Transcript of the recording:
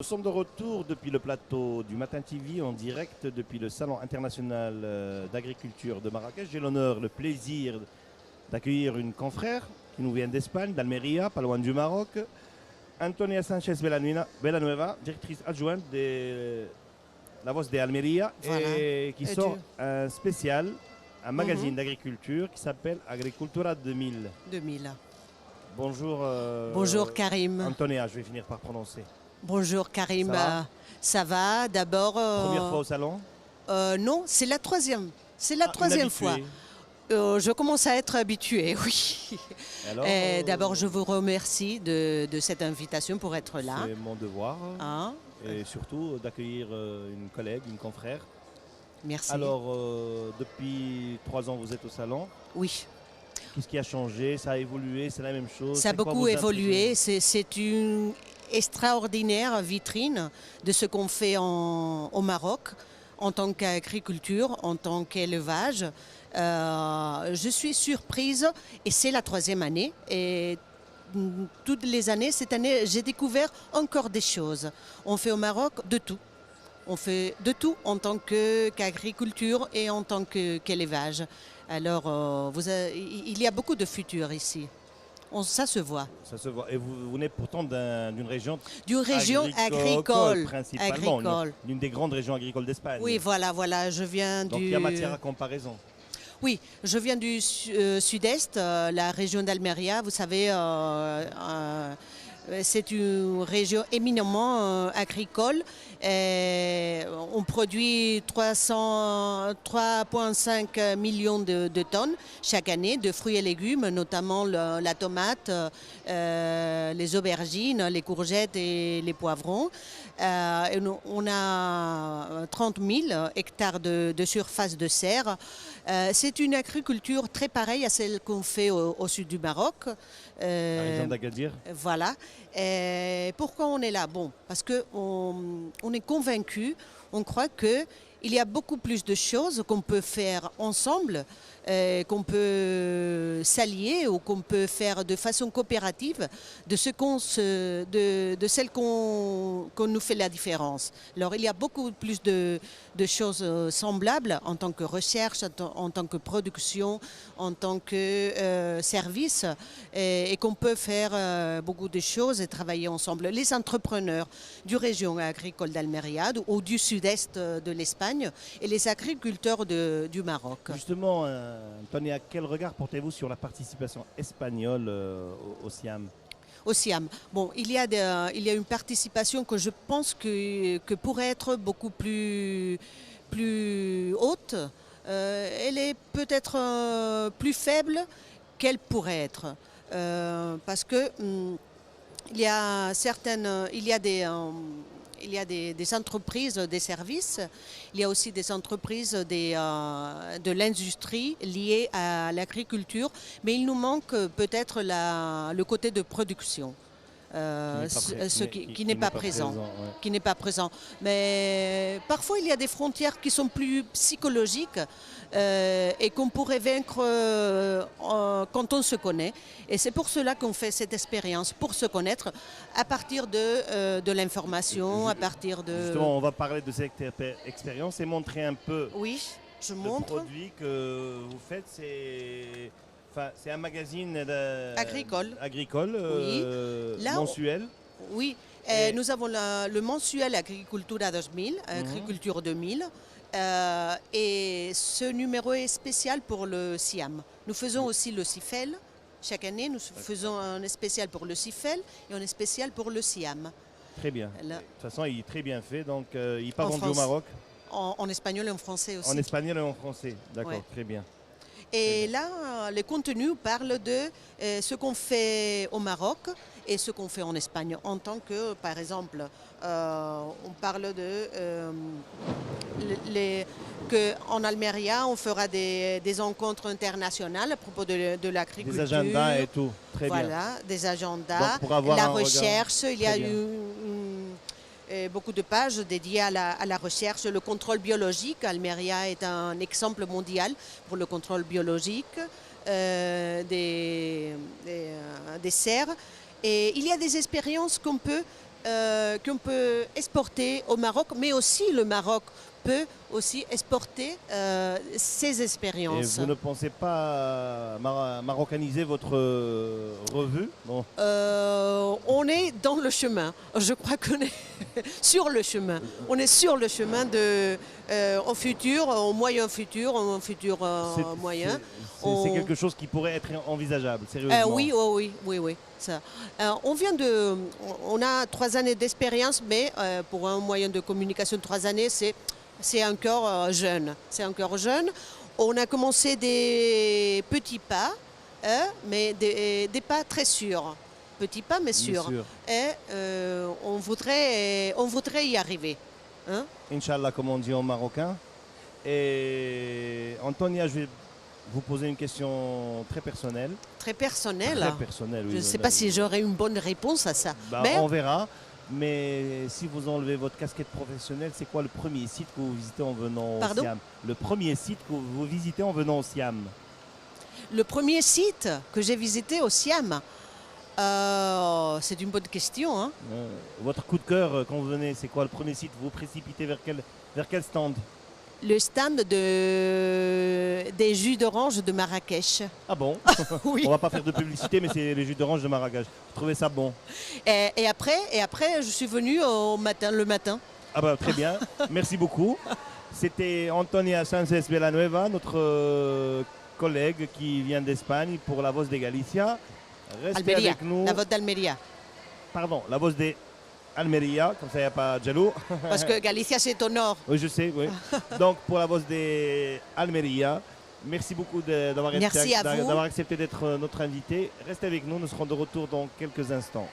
Nous sommes de retour depuis le plateau du Matin TV en direct depuis le Salon international d'agriculture de Marrakech. J'ai l'honneur, le plaisir d'accueillir une confrère qui nous vient d'Espagne, d'Almeria, pas loin du Maroc. Antonia Sanchez Villanueva, directrice adjointe de La Voz de Almeria, Voilà. et qui sort un spécial, un magazine d'agriculture qui s'appelle Agricultura 2000. 2000. Bonjour. Bonjour Karim. Antonia, je vais finir par prononcer. Bonjour Karim. Ça va Ça va d'abord. Première fois au salon? Non, c'est la troisième. C'est la troisième fois. Je commence à être habituée, oui. D'abord, je vous remercie de cette invitation pour être là. C'est mon devoir. Hein? Et surtout d'accueillir une collègue, une confrère. Merci. Alors, depuis 3 ans, vous êtes au salon. Oui. Qu'est-ce qui a changé? Ça a évolué? C'est la même chose? Ça a beaucoup évolué. C'est une extraordinaire vitrine de ce qu'on fait au Maroc en tant qu'agriculture, en tant qu'élevage. Je suis surprise et c'est la troisième année. Et toutes les années, cette année, j'ai découvert encore des choses. On fait au Maroc de tout. On fait de tout en tant qu'agriculture et en tant qu'élevage. Alors, il y a beaucoup de futur ici. Ça se voit. Ça se voit. Et vous venez pourtant d'une région... D'une région agricole. Principalement. L'une des grandes régions agricoles d'Espagne. Oui, voilà. Je viens Donc il y a matière à comparaison. Oui, je viens du sud-est, la région d'Almeria. Vous savez, c'est une région éminemment agricole. On produit 3,5 millions de tonnes chaque année de fruits et légumes, notamment la tomate, les aubergines, les courgettes et les poivrons. On a 30 000 hectares de surface de serre. C'est une agriculture très pareille à celle qu'on fait au sud du Maroc. La région d'Agadir. Voilà. Pourquoi on est là? Bon, parce qu'on est convaincu, on croit qu'il y a beaucoup plus de choses qu'on peut faire ensemble, qu'on peut s'allier ou qu'on peut faire de façon coopérative de celle qu'on nous fait la différence. Alors il y a beaucoup plus de choses semblables en tant que recherche, en tant que production, en tant que service, et qu'on peut faire beaucoup de choses et travailler ensemble. Les entrepreneurs du région agricole d'Almeria ou du sud-est de l'Espagne et les agriculteurs du Maroc. Justement, Antonia, quel regard portez-vous sur la participation espagnole au SIAM? Au SIAM. Bon, il y a une participation que je pense que pourrait être beaucoup plus haute. Elle est peut-être plus faible qu'elle pourrait être. Parce que il y a des entreprises, des services, il y a aussi des entreprises de l'industrie liées à l'agriculture, mais il nous manque peut-être le côté de production. Qui n'est pas présent. Qui n'est pas présent. Mais parfois, il y a des frontières qui sont plus psychologiques et qu'on pourrait vaincre quand on se connaît. Et c'est pour cela qu'on fait cette expérience, pour se connaître, à partir de l'information, à partir de... Justement, on va parler de cette expérience et montrer un peu je montre. Le produit que vous faites. C'est un magazine agricole mensuel. Oui, nous avons le mensuel Agricultura 2000, Agriculture 2000. Et ce numéro est spécial pour le SIAM. Nous faisons aussi le CIFEL. Chaque année, nous faisons un spécial pour le CIFEL et un spécial pour le SIAM. Très bien. De toute façon, il est très bien fait. Donc, il n'est pas vendu au Maroc. En espagnol et en français aussi. En espagnol et en français. D'accord, très bien. Et là, le contenu parle de ce qu'on fait au Maroc et ce qu'on fait en Espagne. En tant que, par exemple, on parle qu'en Almeria, on fera des rencontres internationales à propos de l'agriculture. Des agendas et tout. Très bien. Voilà, des agendas, la recherche. Il y a beaucoup de pages dédiées à la recherche. Le contrôle biologique, Almeria est un exemple mondial pour le contrôle biologique des serres. Et il y a des expériences qu'on peut qu'on peut exporter au Maroc, mais aussi le Maroc peut aussi exporter ses Et expériences. vous ne pensez pas maroccaniser votre revue? Non. On est dans le chemin. Je crois qu'on est sur le chemin. On est sur le chemin au futur, au moyen futur, au futur moyen. C'est quelque chose qui pourrait être envisageable, sérieusement. Oui, oh oui, oui, oui. Ça. On a 3 années d'expérience, mais pour un moyen de communication, 3 années, c'est encore jeune. C'est encore jeune. On a commencé des petits pas, mais des pas très sûrs. Petits pas, mais sûrs. Bien sûr. Et on voudrait y arriver. Hein? Inch'Allah, comme on dit en marocain. Et Antonia, je vais vous poser une question très personnelle. Très personnel. Très personnelle, oui. Je ne sais pas si j'aurai une bonne réponse à ça. Bah, mais on verra. Mais si vous enlevez votre casquette professionnelle, c'est quoi le premier site que vous visitez en venant au Siam? Le premier site que vous visitez en venant au Siam? Le premier site que j'ai visité au Siam, c'est une bonne question. Hein. Votre coup de cœur quand vous venez, c'est quoi le premier site? Vous vous précipitez vers quel stand? Le stand des jus d'orange de Marrakech. Ah bon? Oui. On va pas faire de publicité, mais c'est les jus d'orange de Marrakech. Vous trouvez ça bon? Et après, je suis venue le matin. Ah bah très bien, merci beaucoup. C'était Antonia Sánchez Villanueva, notre collègue qui vient d'Espagne pour la Voz de Galicia. Restez Almeria, avec nous. la Voz d'Almeria. Pardon, la Voz de Almeria, comme ça il n'y a pas de jaloux. Parce que Galicia c'est au nord. Oui, je sais, oui. Donc pour la Voz de Almeria, merci beaucoup d'avoir accepté d'être notre invité. Restez avec nous, nous serons de retour dans quelques instants.